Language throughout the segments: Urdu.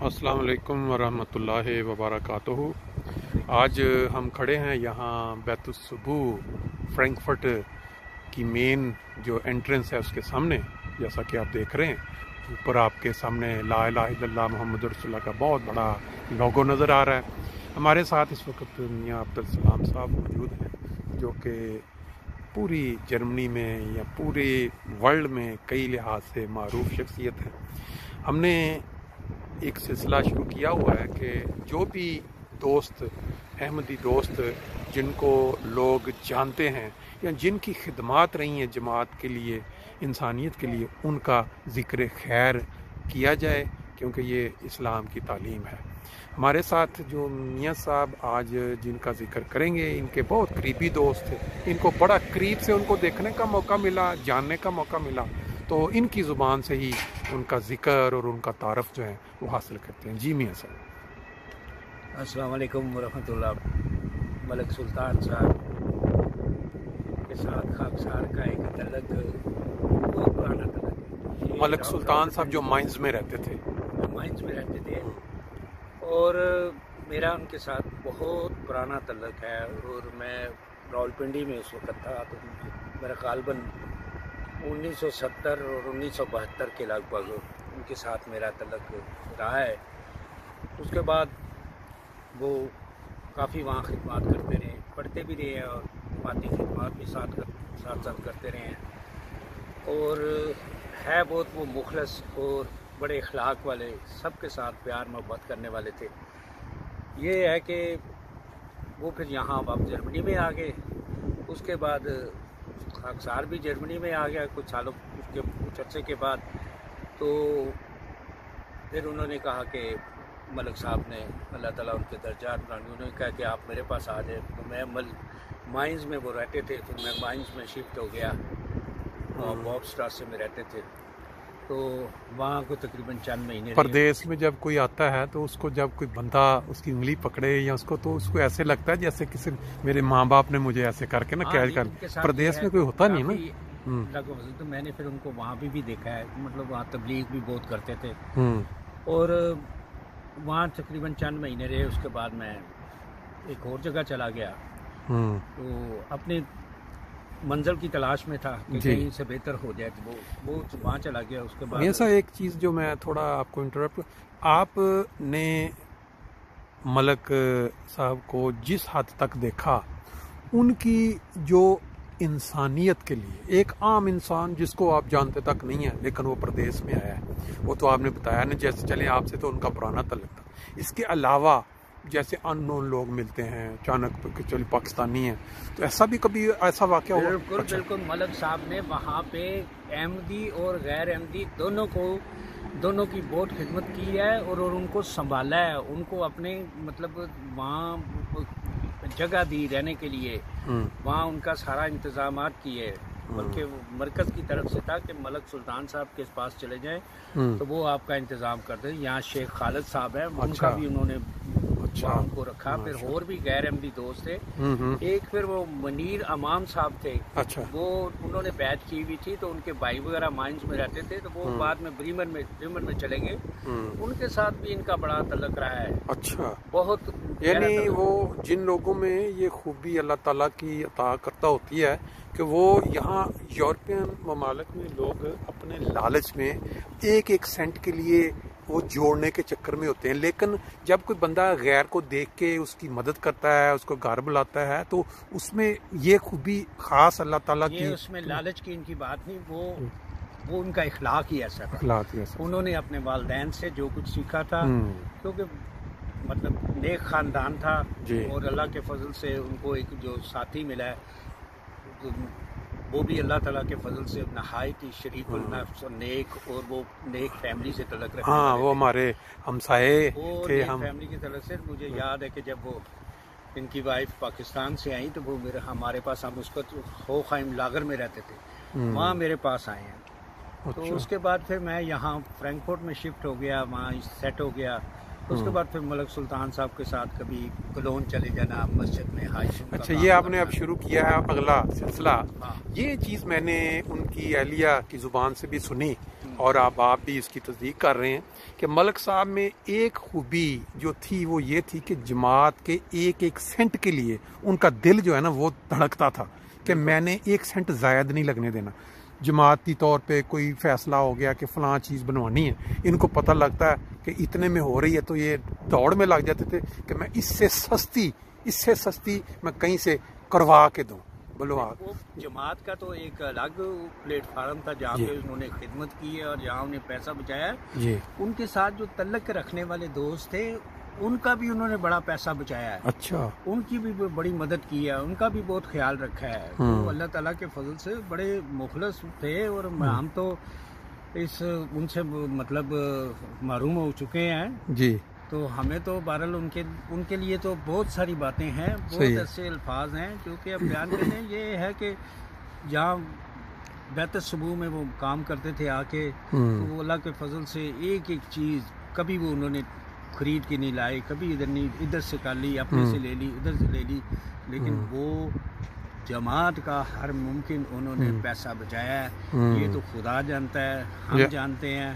السلام علیکم ورحمۃ اللہ وبرکاتہ۔ آج ہم کھڑے ہیں یہاں بیت الصبو فرینکفرٹ کی مین جو انٹرنس ہے اس کے سامنے، جیسا کہ آپ دیکھ رہے ہیں اوپر آپ کے سامنے لا الہ الا اللہ محمد رسول اللہ کا بہت بڑا لوگو نظر آ رہا ہے۔ ہمارے ساتھ اس وقت میاں عبدالسلام صاحب موجود ہیں جو کہ پوری جرمنی میں یا پورے ورلڈ میں کئی لحاظ سے معروف شخصیت ہے۔ ہم نے ایک سلسلہ شروع کیا ہوا ہے کہ جو بھی دوست احمدی دوست جن کو لوگ جانتے ہیں یا جن کی خدمات رہی ہیں جماعت کے لیے، انسانیت کے لیے، ان کا ذکر خیر کیا جائے، کیونکہ یہ اسلام کی تعلیم ہے۔ ہمارے ساتھ جو میاں صاحب آج جن کا ذکر کریں گے، ان کے بہت قریبی دوست تھے، ان کو بڑا قریب سے ان کو دیکھنے کا موقع ملا، جاننے کا موقع ملا، تو ان کی زبان سے ہی ان کا ذکر اور ان کا تعارف جو ہے وہ حاصل کرتے ہیں۔ جی میاں صاحب۔ السلام علیکم ورحمۃ اللہ۔ ملک سلطان صاحب کے ساتھ خاکسار کا ایک تعلق بہت پرانا تعلق ہے۔ ملک سلطان صاحب جو مائنز میں رہتے تھے، مائنز میں رہتے تھے، اور میرا ان کے ساتھ بہت پرانا تعلق ہے، اور میں راولپنڈی میں اس وقت تھا، تو میرا غالباً 1970 اور 1972 کے لگ بھگ ان کے ساتھ میرا تعلق رہا ہے۔ اس کے بعد وہ کافی وہاں خدمات کرتے رہے، پڑھتے بھی رہے اور مادی خدمات بھی ساتھ ساتھ کرتے رہے ہیں، اور ہے بہت وہ مخلص اور بڑے اخلاق والے، سب کے ساتھ پیار محبت کرنے والے تھے۔ یہ ہے کہ وہ پھر یہاں اب جرمنی میں آ گئے، اس کے بعد خاکسار بھی جرمنی میں آ گیا کچھ سالوں کچھ عرصے کے بعد، تو پھر انہوں نے کہا کہ ملک صاحب نے اللہ تعالیٰ ان کے درجات بڑھائے، انہوں نے کہا کہ آپ میرے پاس آ جائیں، تو میں مائنز میں وہ رہتے تھے، پھر میں مائنز میں شفٹ ہو گیا، اور باب اسٹراسے میں رہتے تھے، تو وہاں کو تقریباً چند مہینے پردیس میں جب کوئی آتا ہے تو اس کو جب کوئی بندہ اس کی انگلی پکڑے یا اس کو، تو اس کو ایسے لگتا ہے جیسے کسی میرے ماں باپ نے مجھے ایسے کر کے نا کیا کر، پردیس میں کوئی ہوتا نہیں نا۔ تو میں نے پھر ان کو وہاں بھی دیکھا ہے، مطلب وہاں تبلیغ بھی بہت کرتے تھے، اور وہاں تقریباً چند مہینے رہے، اس کے بعد میں ایک اور جگہ چلا گیا، تو اپنے منزل کی تلاش میں تھا کہ کہیں سے بہتر ہو جائے، تو وہ وہاں چلا گیا۔ اس کے بعد ایسا ایک چیز جو میں تھوڑا آپ کو انٹرپٹ، آپ نے ملک صاحب کو جس حد تک دیکھا، ان کی جو انسانیت کے لیے، ایک عام انسان جس کو آپ جانتے تک نہیں ہیں لیکن وہ پردیس میں آیا ہے، وہ تو آپ نے بتایا نا، جیسے چلے آپ سے تو ان کا پرانا تعلق تھا، اس کے علاوہ جیسے ان نون لوگ ملتے ہیں اچانک کہ چلو پاکستانی ہیں، تو ایسا بھی کبھی ایسا واقعہ ہوا؟ بالکل ملک صاحب نے وہاں پہ احمدی اور غیر احمدی دونوں کی بہت خدمت کی ہے، اور ان کو سنبھالا ہے، ان کو اپنے مطلب وہاں جگہ دی رہنے کے لیے، وہاں ان کا سارا انتظامات کیے، بلکہ مرکز کی طرف سے تھا کہ ملک سلطان صاحب کے پاس چلے جائیں تو وہ آپ کا انتظام کر دیں۔ یہاں شیخ خالد صاحب ہیں، ان کا بھی انہوں نے وہاں ان کو رکھا۔ پھر اور بھی غیر احمدی دوست تھے، ایک پھر وہ منیر امام صاحب تھے، وہ انہوں نے بیعت کی ہوئی تھی، تو ان کے بھائی وغیرہ مائنز میں رہتے تھے، تو وہ بعد میں بریمن میں چلے گئے، ان کے ساتھ بھی ان کا بڑا تعلق رہا ہے۔ اچھا، بہت یعنی وہ جن لوگوں میں یہ خوبی اللہ تعالیٰ کی عطا کرتا ہوتی ہے کہ وہ یہاں یورپین ممالک میں لوگ اپنے لالچ میں ایک سینٹ کے لیے وہ جوڑنے کے چکر میں ہوتے ہیں، لیکن جب کوئی بندہ غیر کو دیکھ کے اس کی مدد کرتا ہے، اس کو گھر بلاتا ہے، تو اس میں یہ خوبی خاص اللہ تعالیٰ کی، اس میں لالچ کی ان کی بات نہیں، وہ ان کا اخلاق ہی ایسا تھا۔ انہوں نے اپنے والدین سے جو کچھ سیکھا تھا، کیونکہ مطلب نیک خاندان تھا، اور اللہ کے فضل سے ان کو ایک جو ساتھی ملا ہے، وہ بھی اللہ تعالیٰ کے فضل سے نہایت ہی شریف النفس اور نیک، اور وہ نیک فیملی سے تعلق رکھتے ہیں۔ وہ ہمارے ہمسائے تھے، ہم فیملی کی طرف سے۔ مجھے یاد ہے کہ جب وہ ان کی وائف پاکستان سے آئیں، تو وہ ہمارے پاس، ہم اس کو ہوخائم لاگر میں رہتے تھے، وہاں میرے پاس آئے ہیں۔ تو اس کے بعد پھر میں یہاں فرینکفرٹ میں شفٹ ہو گیا، وہاں سیٹ ہو گیا۔ اس کے بعد پھر ملک سلطان صاحب کے ساتھ کبھی کلون چلے جانا، مسجد میں اچھا، یہ آپ نے اب شروع کیا ہے اگلا سلسلہ۔ یہ چیز میں نے ان کی اہلیہ کی زبان سے بھی سنی اور آپ بھی اس کی تصدیق کر رہے ہیں کہ ملک صاحب میں ایک خوبی جو تھی وہ یہ تھی کہ جماعت کے ایک ایک سینٹ کے لیے ان کا دل جو ہے نا وہ دھڑکتا تھا کہ میں نے ایک سینٹ زائد نہیں لگنے دینا. جماعتی طور پہ کوئی فیصلہ ہو گیا کہ فلاں چیز بنوانی ہے, ان کو پتہ لگتا ہے کہ اتنے میں ہو رہی ہے تو یہ دوڑ میں لگ جاتے تھے کہ میں اس سے سستی میں کہیں سے کروا کے دوں. بولو آپ. وہ جماعت کا تو ایک الگ پلیٹ فارم تھا جہاں پہ انہوں نے خدمت کی ہے اور جہاں انہیں پیسہ بچایا ہے. جی. ان کے ساتھ جو تعلق رکھنے والے دوست تھے ان کا بھی انہوں نے بڑا پیسہ بچایا ہے. اچھا. ان کی بھی بڑی مدد کی ہے, ان کا بھی بہت خیال رکھا ہے. تو اللہ تعالیٰ کے فضل سے بڑے مخلص تھے اور ہم تو ان سے مطلب محروم ہو چکے ہیں. جی. تو ہمیں تو بہرحال ان کے لیے تو بہت ساری باتیں ہیں, بہت ایسے الفاظ ہیں جو کہ اب بیان کرنے. یہ ہے کہ جہاں بیت الصبوح میں وہ کام کرتے تھے آ کے, تو وہ اللہ کے فضل سے ایک ایک چیز کبھی وہ انہوں نے خرید کے نہیں لائے, کبھی ادھر نہیں, ادھر سے کر لی, اپنے سے لے لی, ادھر سے لے لی, لیکن وہ جماعت کا ہر ممکن انہوں نے پیسہ بچایا ہے. یہ تو خدا جانتا ہے, ہم جانتے ہیں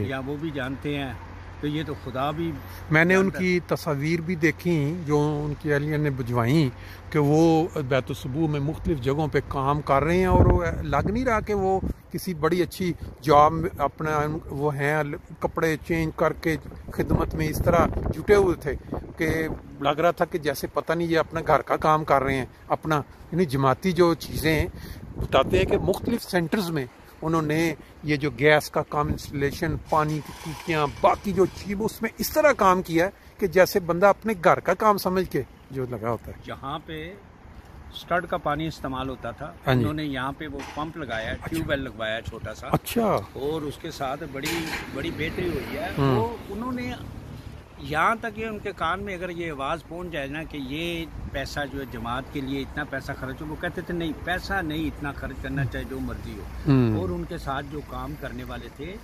یا وہ بھی جانتے ہیں, تو یہ تو خدا بھی. میں نے ان کی تصاویر بھی دیکھی جو ان کی اہلیہ نے بھجوائیں کہ وہ بیت الصبوح میں مختلف جگہوں پہ کام کر رہے ہیں اور لگ نہیں رہا کہ وہ کسی بڑی اچھی جاب اپنا وہ ہیں, کپڑے چینج کر کے خدمت میں اس طرح جٹے ہوئے تھے کہ لگ رہا تھا کہ جیسے پتہ نہیں یہ اپنا گھر کا کام کر رہے ہیں اپنا. یعنی جماعتی جو چیزیں بتاتے ہیں کہ مختلف سینٹرز میں انہوں نے یہ جو گیس کا کام, انسٹالیشن, پانی کی ٹوٹیاں, باقی جو چیز اس میں اس طرح کام کیا ہے کہ جیسے بندہ اپنے گھر کا کام سمجھ کے جو لگا ہوتا ہے. جہاں پہ سٹرڈ کا پانی استعمال ہوتا تھا انہوں نے یہاں پہ وہ پمپ لگایا ہے, ٹیوب ویل لگوایا چھوٹا سا. اچھا. اور اس کے ساتھ بڑی بہتری ہوئی ہے. وہ انہوں نے یہاں تک ان کے کان میں اگر یہ آواز پہنچ جائے نا کہ یہ پیسہ جو ہے جماعت کے لیے اتنا پیسہ خرچ ہو, وہ کہتے تھے نہیں, پیسہ نہیں اتنا خرچ کرنا چاہے جو مرضی ہو. اور ان کے ساتھ جو کام کرنے والے تھے,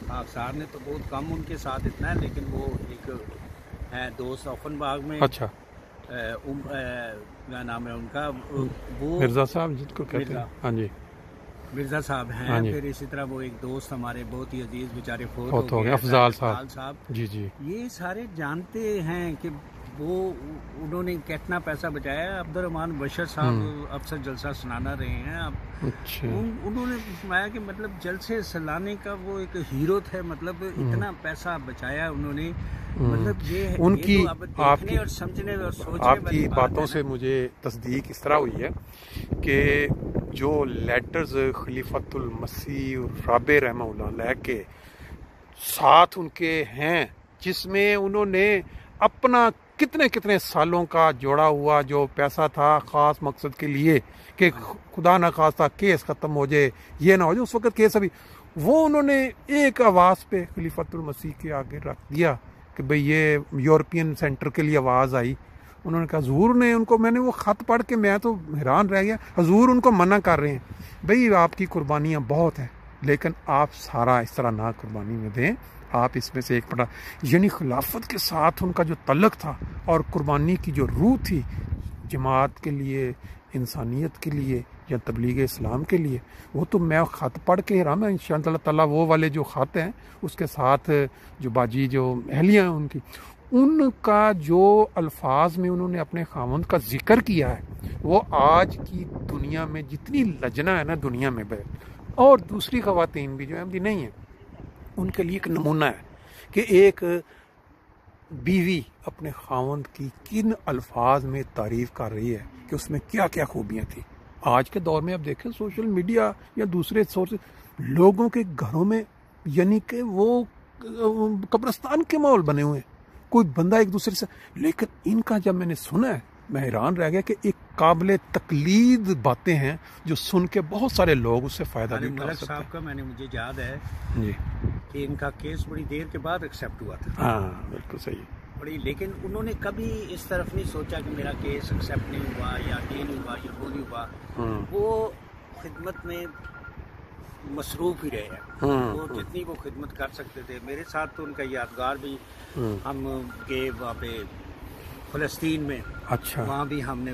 آفسار نے تو بہت کم ان کے ساتھ اتنا ہے, لیکن وہ ایک ہے دوست اوفن باغ میں. اچھا. کیا نام ہے ان کا, وہ مرزا صاحب جن کو کہتے ہیں. ہاں جی, مرزا صاحب ہیں. پھر اسی طرح وہ ایک دوست ہمارے بہت ہی عزیز بیچارے فوت ہو گئے, افضال صاحب. جی جی. یہ سارے جانتے ہیں کہ وہ انہوں نے کتنا پیسہ بچایا. عبد الرحمان بشر صاحب افسر جلسہ سنانا رہے ہیں اب. انہوں نے فرمایا کہ مطلب جلسے سلانے کا وہ ایک ہیرو تھے, مطلب اتنا پیسہ بچایا انہوں نے. مطلب یہ ان کی آپ کی اور سمجھنے اور سوچنے آپ کی باتوں سے مجھے تصدیق اس طرح ہوئی ہے کہ جو لیٹرز خلیفۃ المسیح رابع رحمہ اللہ علیہ کے ساتھ ان کے ہیں, جس میں انہوں نے اپنا کتنے سالوں کا جوڑا ہوا جو پیسہ تھا خاص مقصد کے لیے کہ خدا نہ خواستہ کیس ختم ہو جائے, یہ نہ ہو جائے, اس وقت کیس ابھی, وہ انہوں نے ایک آواز پہ خلیفۃ المسیح کے آگے رکھ دیا کہ بھئی یہ یورپین سینٹر کے لیے آواز آئی. انہوں نے کہا حضور نے ان کو, میں نے وہ خط پڑھ کے میں تو حیران رہ گیا, حضور ان کو منع کر رہے ہیں بھئی آپ کی قربانیاں بہت ہیں لیکن آپ سارا اس طرح نہ قربانی میں دیں, آپ اس میں سے ایک پڑا. یعنی خلافت کے ساتھ ان کا جو تعلق تھا اور قربانی کی جو روح تھی جماعت کے لیے, انسانیت کے لیے یا تبلیغ اسلام کے لیے, وہ تو میں خط پڑھ کے حیران ہوں. ان شاء اللہ تعالیٰ وہ والے جو خط ہیں اس کے ساتھ جو باجی جو اہلیہ ہیں ان کی, ان کا جو الفاظ میں انہوں نے اپنے خاوند کا ذکر کیا ہے وہ آج کی دنیا میں جتنی لجنا ہے نا دنیا میں, اور دوسری خواتین بھی جو احمدی نہیں ہیں ان کے لیے ایک نمونہ ہے کہ ایک بیوی اپنے خاوند کی کن الفاظ میں تعریف کر رہی ہے کہ اس میں کیا کیا خوبیاں تھیں. آج کے دور میں آپ دیکھیں سوشل میڈیا یا دوسرے سورسز لوگوں کے گھروں میں یعنی کہ وہ قبرستان کے ماحول بنے ہوئے ہیں, کوئی بندہ ایک دوسرے سے. لیکن ان کا جب میں نے سنا ہے میں حیران رہ گیا کہ ایک قابل تقلید باتیں ہیں جو سن کے بہت سارے لوگ اس سے فائدہ بھی اٹھا سکتے ہیں. صاحب کا میں نے مجھے یاد ہے جی کہ ان کا کیس بڑی دیر کے بعد ایکسیپٹ ہوا تھا. ہاں بالکل صحیح. لیکن انہوں نے کبھی اس طرف نہیں سوچا کہ میرا کیس ایکسیپٹ نہیں ہوا یا یہ نہیں ہوا یا وہ نہیں ہوا. وہ خدمت میں مصروف ہی رہے ہیں, وہ جتنی وہ خدمت کر سکتے تھے. میرے ساتھ تو ان کا یادگار بھی ہم گئے وہاں پہ فلسطین میں. اچھا. وہاں بھی ہم نے